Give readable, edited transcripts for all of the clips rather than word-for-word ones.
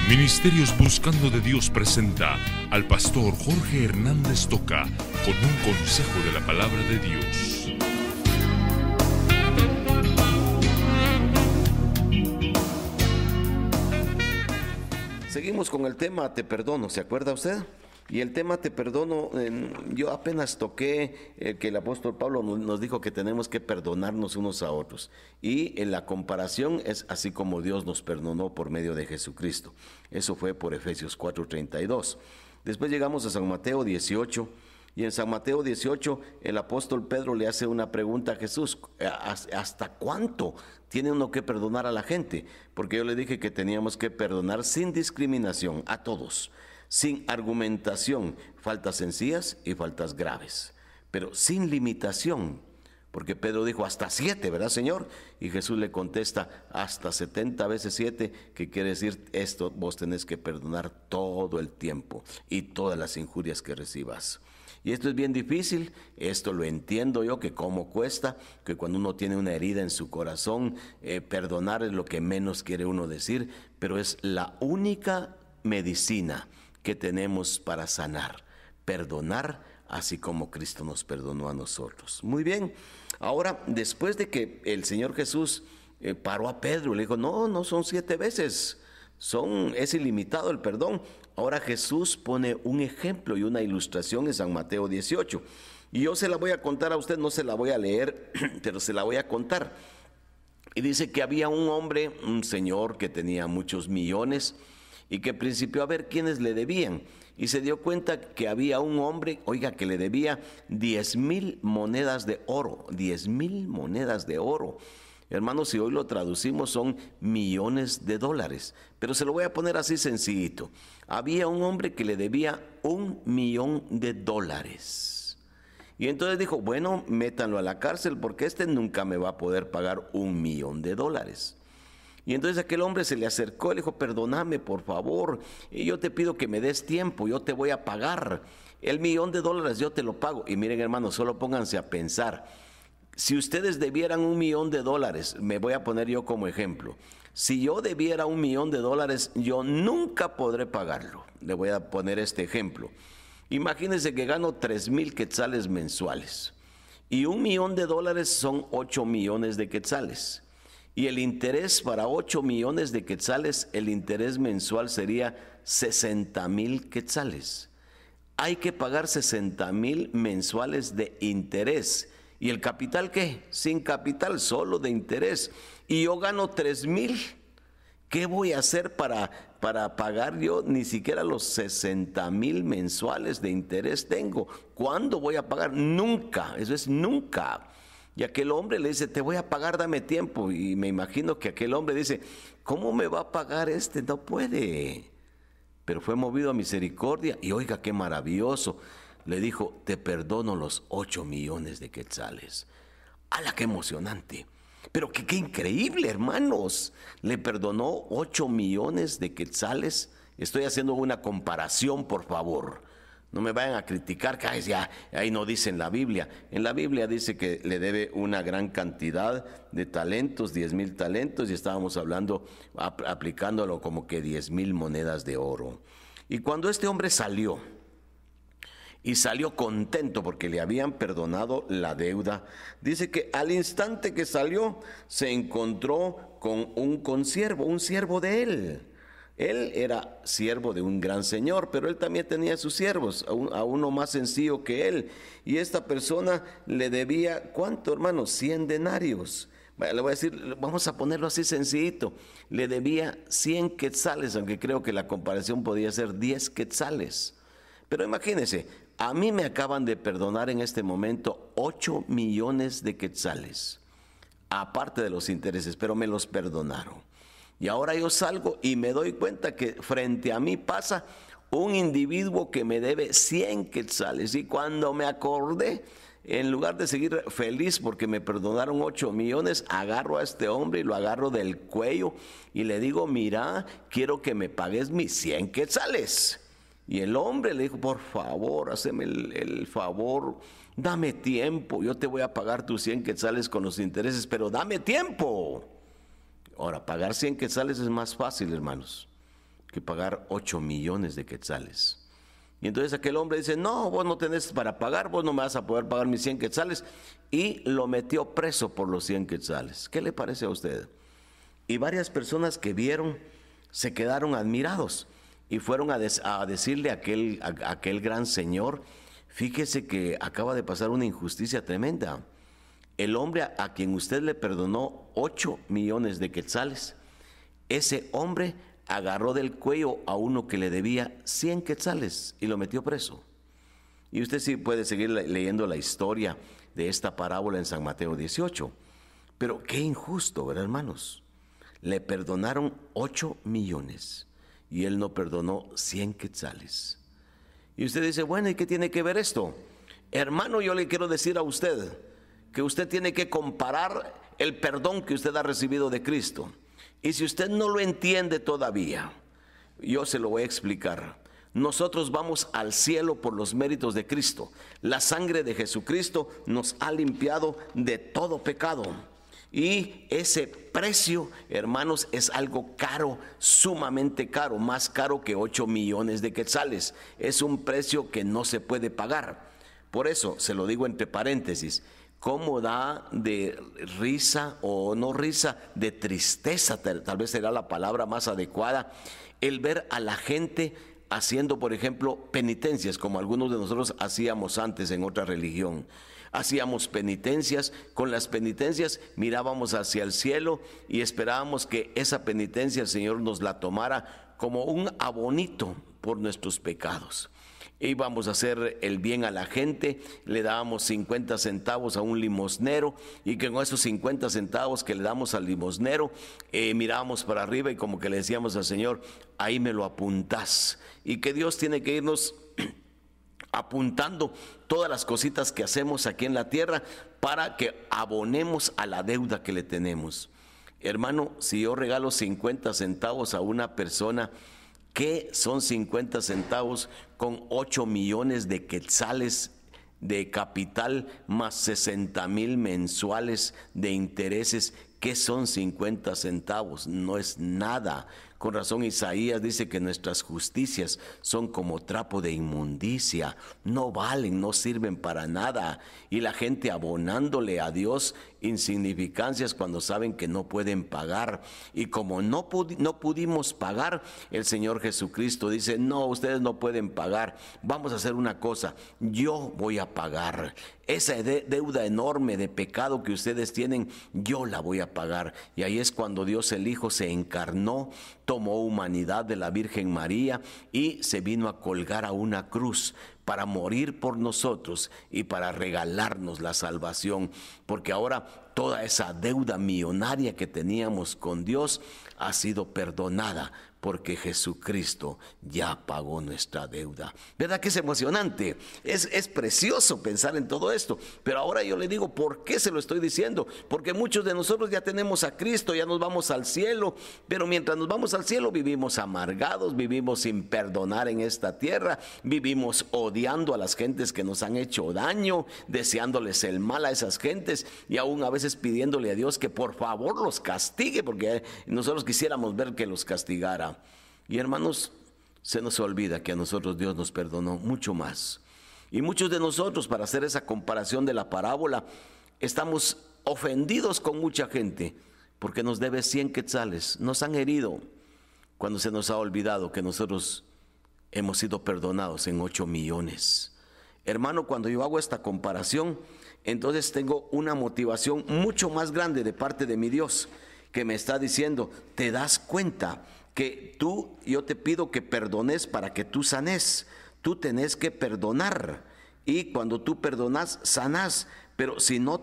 Ministerios Buscando de Dios presenta al pastor Jorge Hernández Toca con un consejo de la palabra de Dios. Seguimos con el tema Te perdono, ¿se acuerda usted? Y el tema Te perdono, yo apenas toqué que el apóstol Pablo nos dijo que tenemos que perdonarnos unos a otros. Y en la comparación es así como Dios nos perdonó por medio de Jesucristo. Eso fue por Efesios 4:32. Después llegamos a San Mateo 18. Y en San Mateo 18 el apóstol Pedro le hace una pregunta a Jesús: ¿hasta cuánto tiene uno que perdonar a la gente? Porque yo le dije que teníamos que perdonar sin discriminación a todos, sin argumentación, faltas sencillas y faltas graves, pero sin limitación, porque Pedro dijo hasta 7, ¿verdad, Señor? Y Jesús le contesta hasta 70 veces 7, que quiere decir esto: vos tenés que perdonar todo el tiempo y todas las injurias que recibas. Y esto es bien difícil, esto lo entiendo yo, que cómo cuesta, que cuando uno tiene una herida en su corazón, perdonar es lo que menos quiere uno decir, pero es la única medicina que tenemos para sanar, perdonar así como Cristo nos perdonó a nosotros. Muy bien, ahora después de que el Señor Jesús paró a Pedro, le dijo, no son 7 veces, es ilimitado el perdón. Ahora Jesús pone un ejemplo y una ilustración en San Mateo 18. Y yo se la voy a contar a usted, no se la voy a leer, pero se la voy a contar. Y dice que había un hombre, un señor que tenía muchos millones y que principió a ver quiénes le debían. Y se dio cuenta que había un hombre, oiga, que le debía 10,000 monedas de oro, 10,000 monedas de oro. Hermanos, si hoy lo traducimos son millones de dólares, pero se lo voy a poner así sencillito. Había un hombre que le debía $1,000,000. Y entonces dijo, bueno, métanlo a la cárcel porque este nunca me va a poder pagar $1,000,000. Y entonces aquel hombre se le acercó y le dijo, perdóname por favor, y yo te pido que me des tiempo, yo te voy a pagar. El $1,000,000 yo te lo pago. Y miren, hermanos, solo pónganse a pensar. Si ustedes debieran $1,000,000, me voy a poner yo como ejemplo. Si yo debiera $1,000,000, yo nunca podré pagarlo. Le voy a poner este ejemplo. Imagínense que gano 3,000 quetzales mensuales. Y $1,000,000 son 8 millones de quetzales. Y el interés para 8 millones de quetzales, el interés mensual sería 60,000 quetzales. Hay que pagar 60,000 mensuales de interés. ¿Y el capital qué? Sin capital, solo de interés. Y yo gano 3,000. ¿Qué voy a hacer para pagar yo? Ni siquiera los 60,000 mensuales de interés tengo. ¿Cuándo voy a pagar? Nunca, eso es nunca. Y aquel hombre le dice, te voy a pagar, dame tiempo. Y me imagino que aquel hombre dice, ¿cómo me va a pagar este? No puede. Pero fue movido a misericordia y oiga qué maravilloso. Le dijo, te perdono los 8 millones de quetzales. ¡Hala, qué emocionante! Pero qué increíble, hermanos. Le perdonó 8 millones de quetzales. Estoy haciendo una comparación, por favor. No me vayan a criticar, que ahí no dice en la Biblia. En la Biblia dice que le debe una gran cantidad de talentos, 10,000 talentos, y estábamos hablando, aplicándolo como que 10,000 monedas de oro. Y cuando este hombre salió, y salió contento porque le habían perdonado la deuda, dice que al instante que salió se encontró con un consiervo, un siervo de él. Él era siervo de un gran señor, pero él también tenía sus siervos, a uno más sencillo que él. Y esta persona le debía, ¿cuánto, hermano? 100 denarios. Le voy a decir, vamos a ponerlo así sencillito. Le debía 100 quetzales, aunque creo que la comparación podía ser 10 quetzales. Pero imagínense, a mí me acaban de perdonar en este momento 8 millones de quetzales, aparte de los intereses, pero me los perdonaron. Y ahora yo salgo y me doy cuenta que frente a mí pasa un individuo que me debe 100 quetzales. Y cuando me acordé, en lugar de seguir feliz porque me perdonaron 8 millones, agarro a este hombre y lo agarro del cuello y le digo, mira, quiero que me pagues mis 100 quetzales. Y el hombre le dijo, por favor, haceme el favor, dame tiempo, yo te voy a pagar tus 100 quetzales con los intereses, pero dame tiempo. Ahora, pagar 100 quetzales es más fácil, hermanos. que pagar 8 millones de quetzales. Y entonces aquel hombre dice, no, vos no tenés para pagar, vos no me vas a poder pagar mis 100 quetzales. Y lo metió preso por los 100 quetzales. ¿Qué le parece a usted? Y varias personas que vieron se quedaron admirados y fueron a decirle a aquel gran señor, fíjese que acaba de pasar una injusticia tremenda. El hombre a quien usted le perdonó 8 millones de quetzales, ese hombre agarró del cuello a uno que le debía 100 quetzales y lo metió preso. Y usted sí puede seguir leyendo la historia de esta parábola en San Mateo 18. Pero qué injusto, ¿verdad, hermanos? Le perdonaron 8 millones y él no perdonó 100 quetzales. Y usted dice, bueno, ¿y qué tiene que ver esto? Hermano, yo le quiero decir a usted que usted tiene que comparar el perdón que usted ha recibido de Cristo. Y si usted no lo entiende todavía, yo se lo voy a explicar. Nosotros vamos al cielo por los méritos de Cristo. La sangre de Jesucristo nos ha limpiado de todo pecado. Y ese precio, hermanos, es algo caro, sumamente caro, más caro que 8 millones de quetzales. Es un precio que no se puede pagar. Por eso, se lo digo entre paréntesis, cómo da de risa o no risa, de tristeza, tal vez será la palabra más adecuada, el ver a la gente haciendo, por ejemplo, penitencias, como algunos de nosotros hacíamos antes en otra religión. Hacíamos penitencias, con las penitencias mirábamos hacia el cielo y esperábamos que esa penitencia el Señor nos la tomara como un abonito por nuestros pecados. Íbamos a hacer el bien a la gente, le dábamos 50 centavos a un limosnero y que con esos 50 centavos que le damos al limosnero mirábamos para arriba y como que le decíamos al Señor, ahí me lo apuntás. Y que Dios tiene que irnos apuntando todas las cositas que hacemos aquí en la tierra para que abonemos a la deuda que le tenemos. Hermano, si yo regalo 50 centavos a una persona, ¿qué son 50 centavos con 8 millones de quetzales de capital más 60,000 mensuales de intereses? ¿Qué son 50 centavos? No es nada. Con razón Isaías dice que nuestras justicias son como trapo de inmundicia, no valen, no sirven para nada. Y la gente abonándole a Dios insignificancias cuando saben que no pueden pagar. Y como no pudimos pagar, el Señor Jesucristo dice, no, ustedes no pueden pagar, vamos a hacer una cosa, yo voy a pagar. Esa deuda enorme de pecado que ustedes tienen, yo la voy a pagar. Y ahí es cuando Dios el Hijo se encarnó, tomó humanidad de la Virgen María y se vino a colgar a una cruz para morir por nosotros y para regalarnos la salvación. Porque ahora toda esa deuda millonaria que teníamos con Dios ha sido perdonada, porque Jesucristo ya pagó nuestra deuda. ¿Verdad que es emocionante? Es precioso pensar en todo esto. Pero ahora yo le digo, ¿por qué se lo estoy diciendo? Porque muchos de nosotros ya tenemos a Cristo, ya nos vamos al cielo, pero mientras nos vamos al cielo vivimos amargados, vivimos sin perdonar en esta tierra, vivimos odiando a las gentes que nos han hecho daño, deseándoles el mal a esas gentes y aún a veces pidiéndole a Dios que por favor los castigue, porque nosotros quisiéramos ver que los castigara. Y hermanos, se nos olvida que a nosotros Dios nos perdonó mucho más. Y muchos de nosotros, para hacer esa comparación de la parábola, estamos ofendidos con mucha gente porque nos debe 100 quetzales. Nos han herido cuando se nos ha olvidado que nosotros hemos sido perdonados en 8 millones. Hermano, cuando yo hago esta comparación, entonces tengo una motivación mucho más grande de parte de mi Dios, que me está diciendo, ¿te das cuenta que yo te pido que perdones para que tú sanes? Tú tenés que perdonar y cuando tú perdonas, sanás. Pero si no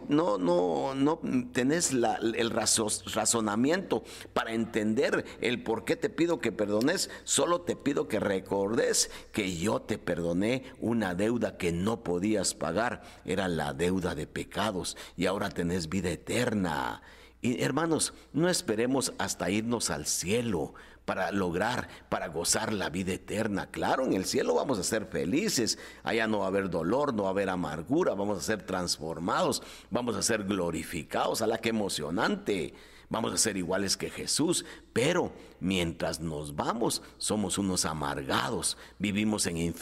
tenés el razonamiento para entender el por qué te pido que perdones, solo te pido que recordes que yo te perdoné una deuda que no podías pagar, era la deuda de pecados y ahora tenés vida eterna. Y hermanos, no esperemos hasta irnos al cielo para gozar la vida eterna. Claro, en el cielo vamos a ser felices, allá no va a haber dolor, no va a haber amargura, vamos a ser transformados, vamos a ser glorificados. ¡Ala, qué emocionante! Vamos a ser iguales que Jesús, pero mientras nos vamos, somos unos amargados, vivimos en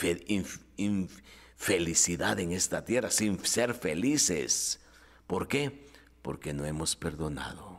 infelicidad en esta tierra, sin ser felices. ¿Por qué? Porque no hemos perdonado.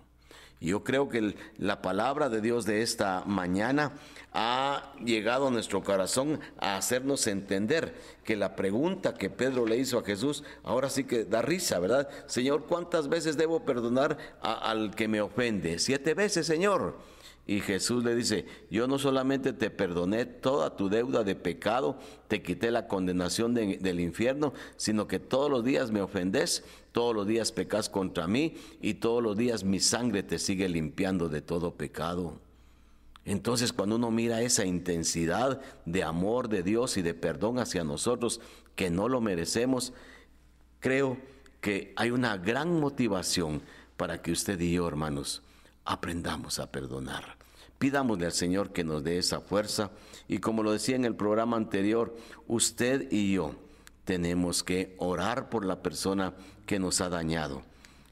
Yo creo que la palabra de Dios de esta mañana ha llegado a nuestro corazón a hacernos entender que la pregunta que Pedro le hizo a Jesús, ahora sí que da risa, ¿verdad? Señor, ¿cuántas veces debo perdonar al que me ofende? 7 veces, Señor. Y Jesús le dice, yo no solamente te perdoné toda tu deuda de pecado, te quité la condenación del infierno, sino que todos los días me ofendes, todos los días pecas contra mí y todos los días mi sangre te sigue limpiando de todo pecado. Entonces, cuando uno mira esa intensidad de amor de Dios y de perdón hacia nosotros que no lo merecemos, creo que hay una gran motivación para que usted y yo, hermanos, aprendamos a perdonar. Pidámosle al Señor que nos dé esa fuerza y, como lo decía en el programa anterior, usted y yo tenemos que orar por la persona que nos ha dañado.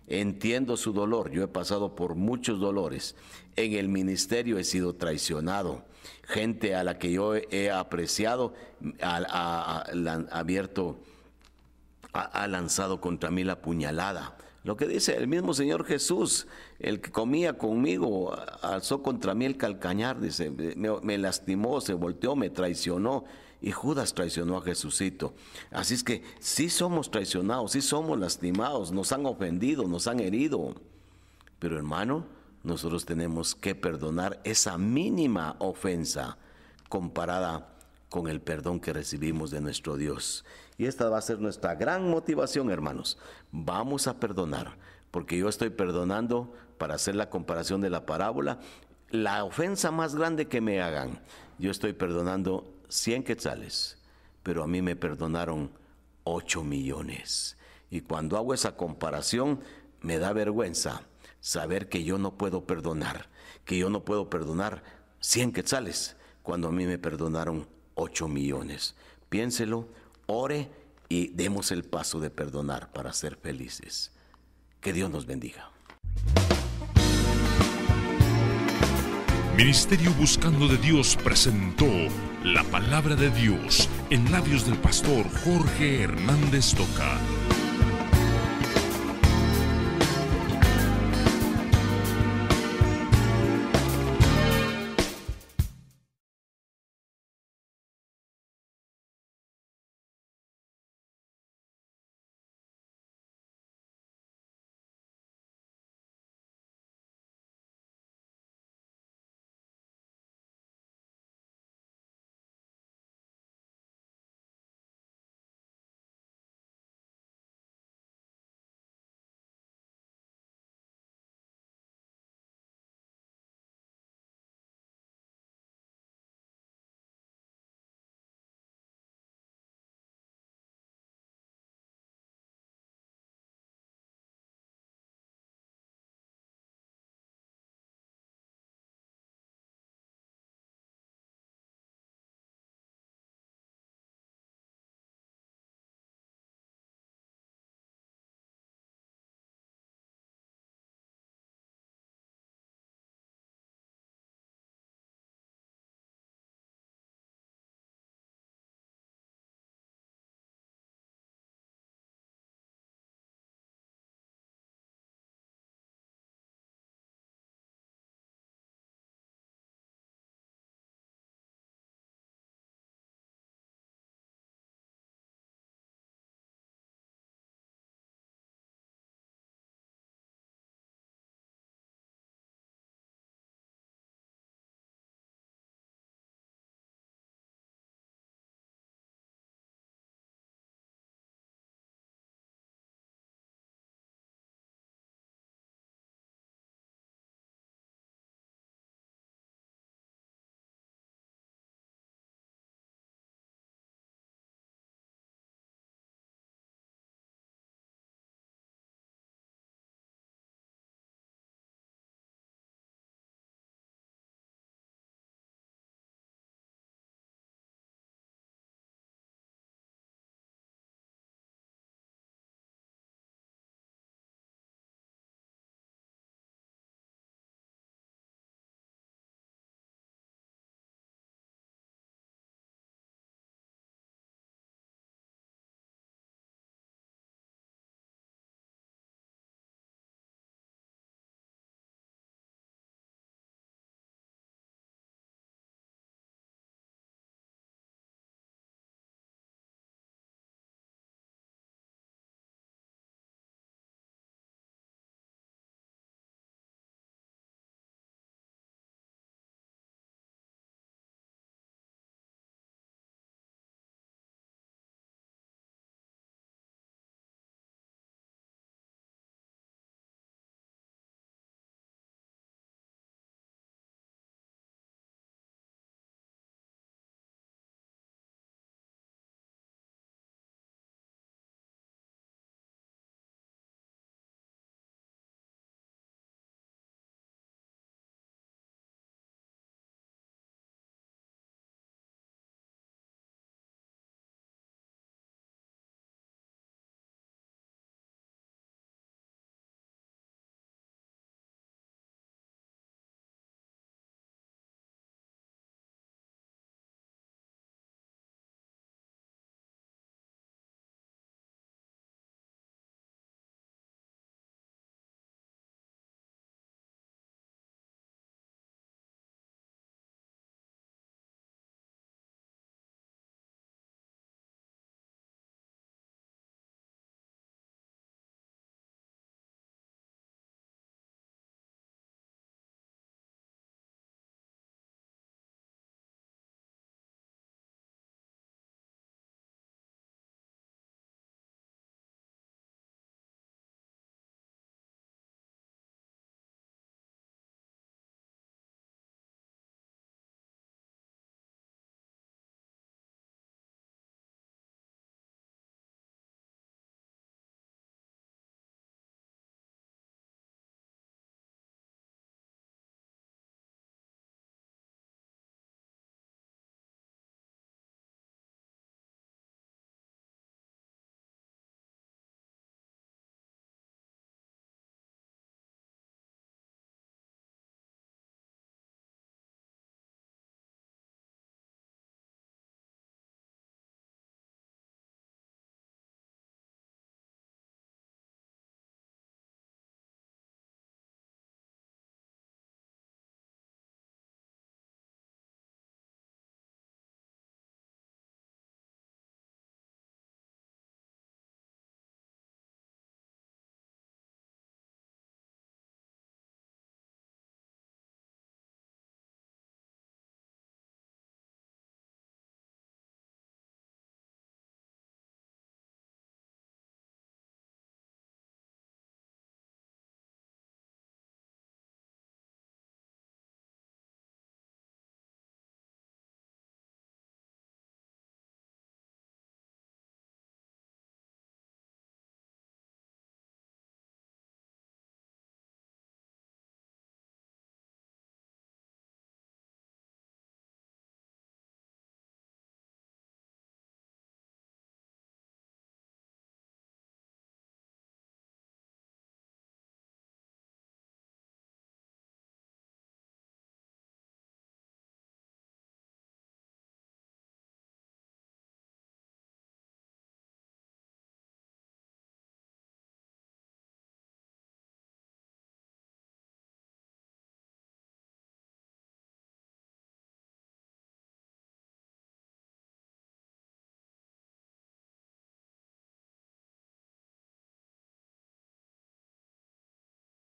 Entiendo su dolor, yo he pasado por muchos dolores. En el ministerio he sido traicionado. Gente a la que yo he apreciado ha lanzado contra mí la puñalada. Lo que dice el mismo Señor Jesús, el que comía conmigo alzó contra mí el calcañar, dice, me lastimó, se volteó, me traicionó. Y Judas traicionó a Jesucito. Así es que sí somos traicionados, sí somos lastimados, nos han ofendido, nos han herido. Pero, hermano, nosotros tenemos que perdonar esa mínima ofensa comparada con el perdón que recibimos de nuestro Dios. Y esta va a ser nuestra gran motivación, hermanos. Vamos a perdonar, porque yo estoy perdonando, para hacer la comparación de la parábola, la ofensa más grande que me hagan. Yo estoy perdonando 100 quetzales, pero a mí me perdonaron 8 millones. Y cuando hago esa comparación, me da vergüenza saber que yo no puedo perdonar, 100 quetzales, cuando a mí me perdonaron 8 millones. Piénselo, ore y demos el paso de perdonar para ser felices. Que Dios nos bendiga. Ministerio Buscando de Dios presentó la palabra de Dios en labios del pastor Jorge Hernández Toca.